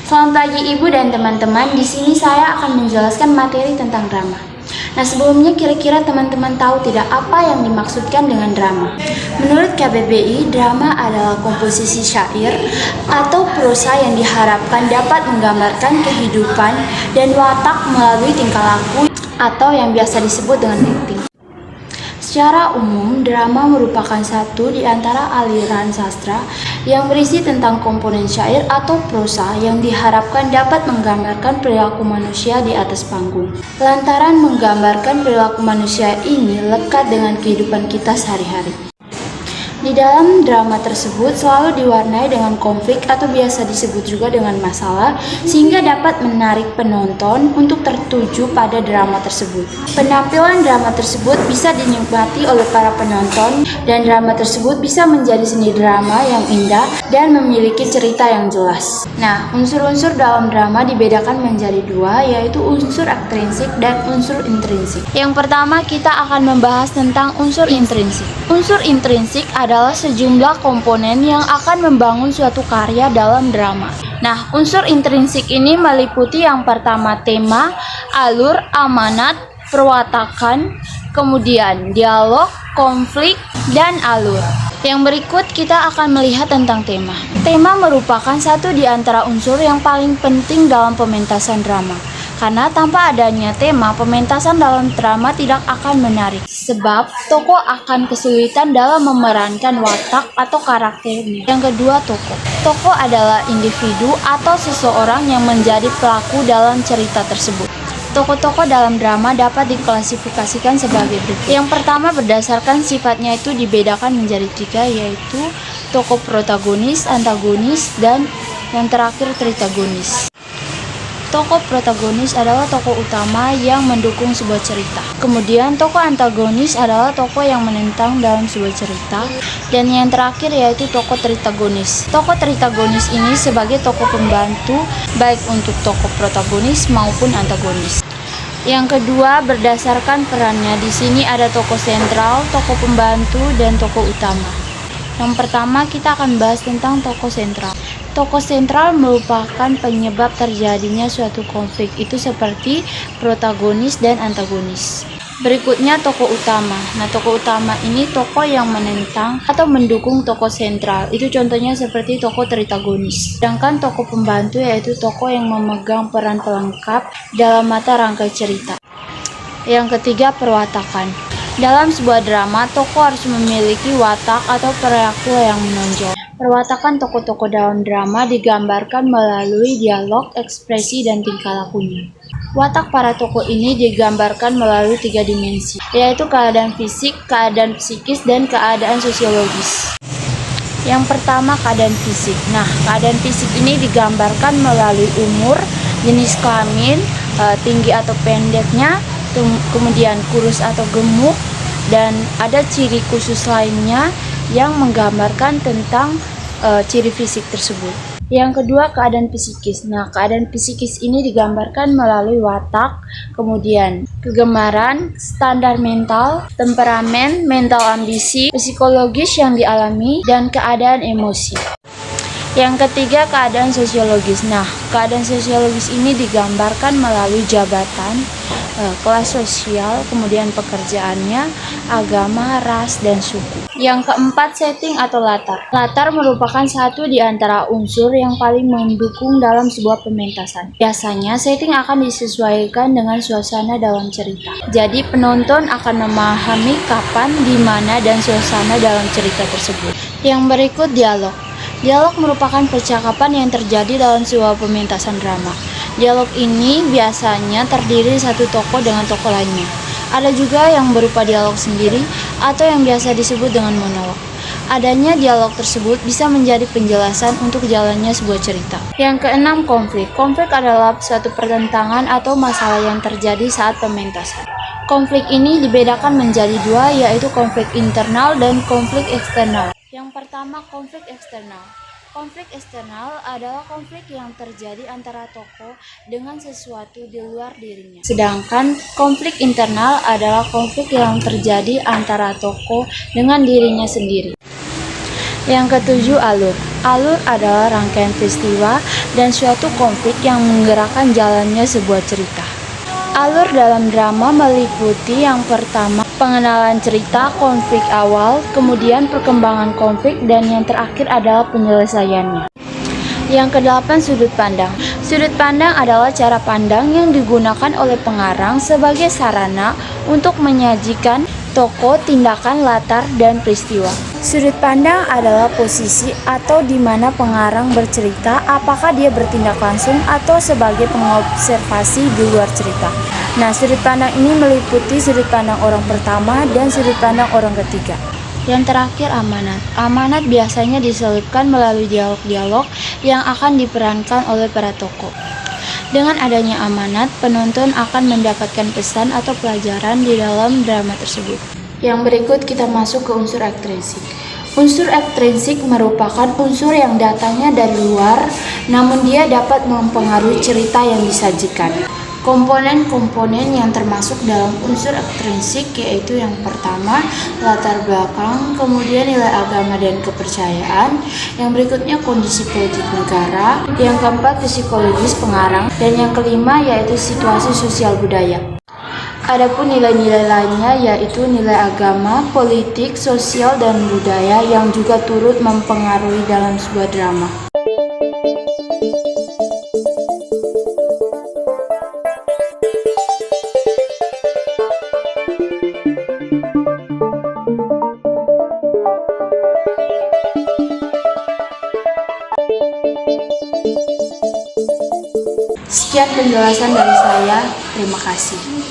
Selamat pagi Ibu dan teman-teman. Di sini saya akan menjelaskan materi tentang drama. Nah, sebelumnya kira-kira teman-teman tahu tidak apa yang dimaksudkan dengan drama? Menurut KBBI, drama adalah komposisi syair atau prosa yang diharapkan dapat menggambarkan kehidupan dan watak melalui tingkah laku atau yang biasa disebut dengan acting. Secara umum, drama merupakan satu di antara aliran sastra yang berisi tentang komponen syair atau prosa yang diharapkan dapat menggambarkan perilaku manusia di atas panggung. Lantaran menggambarkan perilaku manusia ini lekat dengan kehidupan kita sehari-hari. Di dalam drama tersebut selalu diwarnai dengan konflik atau biasa disebut juga dengan masalah, sehingga dapat menarik penonton untuk tertuju pada drama tersebut. Penampilan drama tersebut bisa dinikmati oleh para penonton, dan drama tersebut bisa menjadi seni drama yang indah dan memiliki cerita yang jelas. Nah, unsur-unsur dalam drama dibedakan menjadi dua, yaitu unsur ekstrinsik dan unsur intrinsik. Yang pertama, kita akan membahas tentang unsur intrinsik. Unsur intrinsik adalah sejumlah komponen yang akan membangun suatu karya dalam drama. Nah, unsur intrinsik ini meliputi yang pertama tema, alur, amanat, perwatakan, kemudian dialog, konflik, dan alur. Yang berikut kita akan melihat tentang tema. Tema merupakan satu di antara unsur yang paling penting dalam pementasan drama. Karena tanpa adanya tema, pementasan dalam drama tidak akan menarik. Sebab tokoh akan kesulitan dalam memerankan watak atau karakternya. Yang kedua, tokoh. Tokoh adalah individu atau seseorang yang menjadi pelaku dalam cerita tersebut. Tokoh-tokoh dalam drama dapat diklasifikasikan sebagai berikut. Yang pertama, berdasarkan sifatnya itu dibedakan menjadi tiga, yaitu tokoh protagonis, antagonis, dan yang terakhir tritagonis. Tokoh protagonis adalah tokoh utama yang mendukung sebuah cerita. Kemudian tokoh antagonis adalah tokoh yang menentang dalam sebuah cerita. Dan yang terakhir yaitu tokoh tritagonis. Tokoh tritagonis ini sebagai tokoh pembantu baik untuk tokoh protagonis maupun antagonis. Yang kedua, berdasarkan perannya. Di sini ada tokoh sentral, tokoh pembantu, dan tokoh utama. Yang pertama, kita akan bahas tentang tokoh sentral. Tokoh sentral merupakan penyebab terjadinya suatu konflik, itu seperti protagonis dan antagonis. Berikutnya tokoh utama. Nah, tokoh utama ini tokoh yang menentang atau mendukung tokoh sentral. Itu contohnya seperti tokoh tritagonis. Sedangkan tokoh pembantu yaitu tokoh yang memegang peran pelengkap dalam mata rangkai cerita. Yang ketiga, perwatakan. Dalam sebuah drama, tokoh harus memiliki watak atau perilaku yang menonjol. Perwatakan tokoh-tokoh dalam drama digambarkan melalui dialog, ekspresi, dan tingkah lakunya. Watak para tokoh ini digambarkan melalui tiga dimensi, yaitu keadaan fisik, keadaan psikis, dan keadaan sosiologis. Yang pertama, keadaan fisik. Nah, keadaan fisik ini digambarkan melalui umur, jenis kelamin, tinggi atau pendeknya, kemudian kurus atau gemuk, dan ada ciri khusus lainnya yang menggambarkan tentang ciri fisik tersebut. Yang kedua, keadaan psikis. Nah, keadaan psikis ini digambarkan melalui watak, kemudian kegemaran, standar mental, temperamen, mental ambisi, psikologis yang dialami, dan keadaan emosi. Yang ketiga, keadaan sosiologis. Nah, keadaan sosiologis ini digambarkan melalui jabatan, kelas sosial, kemudian pekerjaannya, agama, ras, dan suku. Yang keempat, setting atau latar. Latar merupakan satu di antara unsur yang paling mendukung dalam sebuah pementasan. Biasanya, setting akan disesuaikan dengan suasana dalam cerita. Jadi, penonton akan memahami kapan, di mana, dan suasana dalam cerita tersebut. Yang berikut, dialog. Dialog merupakan percakapan yang terjadi dalam sebuah pementasan drama. Dialog ini biasanya terdiri satu tokoh dengan tokoh lainnya. Ada juga yang berupa dialog sendiri atau yang biasa disebut dengan monolog. Adanya dialog tersebut bisa menjadi penjelasan untuk jalannya sebuah cerita. Yang keenam, konflik. Konflik adalah suatu pertentangan atau masalah yang terjadi saat pementasan. Konflik ini dibedakan menjadi dua, yaitu konflik internal dan konflik eksternal. Yang pertama, konflik eksternal. Konflik eksternal adalah konflik yang terjadi antara tokoh dengan sesuatu di luar dirinya. Sedangkan konflik internal adalah konflik yang terjadi antara tokoh dengan dirinya sendiri. Yang ketujuh, alur. Alur adalah rangkaian peristiwa dan suatu konflik yang menggerakkan jalannya sebuah cerita. Alur dalam drama meliputi yang pertama, pengenalan cerita, konflik awal, kemudian perkembangan konflik, dan yang terakhir adalah penyelesaiannya. Yang kedelapan, sudut pandang. Sudut pandang adalah cara pandang yang digunakan oleh pengarang sebagai sarana untuk menyajikan tokoh, tindakan, latar, dan peristiwa. Sudut pandang adalah posisi atau di mana pengarang bercerita, apakah dia bertindak langsung atau sebagai pengobservasi di luar cerita. Nah, sudut pandang ini meliputi sudut pandang orang pertama dan sudut pandang orang ketiga. Yang terakhir, amanat. Amanat biasanya diselipkan melalui dialog-dialog yang akan diperankan oleh para tokoh. Dengan adanya amanat, penonton akan mendapatkan pesan atau pelajaran di dalam drama tersebut. Yang berikut kita masuk ke unsur ekstrinsik. Unsur ekstrinsik merupakan unsur yang datangnya dari luar, namun dia dapat mempengaruhi cerita yang disajikan. Komponen-komponen yang termasuk dalam unsur ekstrinsik yaitu yang pertama, latar belakang, kemudian nilai agama dan kepercayaan, yang berikutnya kondisi politik negara, yang keempat psikologis pengarang, dan yang kelima yaitu situasi sosial budaya. Adapun nilai-nilai lainnya yaitu nilai agama, politik, sosial, dan budaya yang juga turut mempengaruhi dalam sebuah drama. Sekian penjelasan dari saya. Terima kasih.